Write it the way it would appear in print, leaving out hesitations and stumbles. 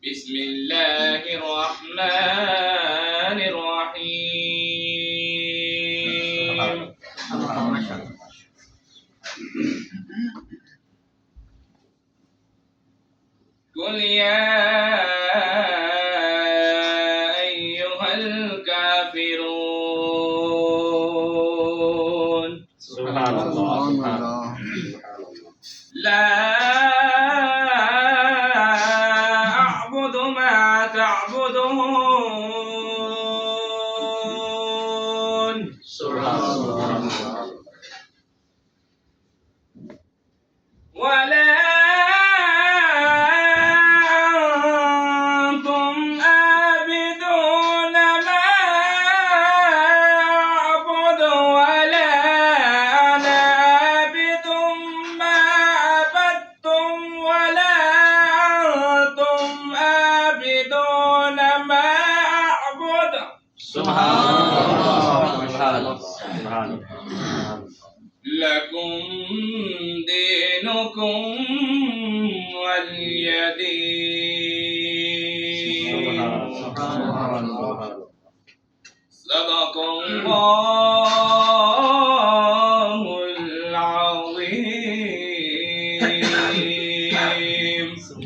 بسم الله الرحمن الرحيم قل يا أيها الكافرون سبحان الله سبحان الله لا أعبد ما تعبدون سبحان الله ولا أنتم عابدون ما أعبد ولا أنا عابد ما عبدتم ولا أنتم عابدون ما أعبد سبحان الله سبحان الله سبحان الله لكم دينكم ولي دين صدق الله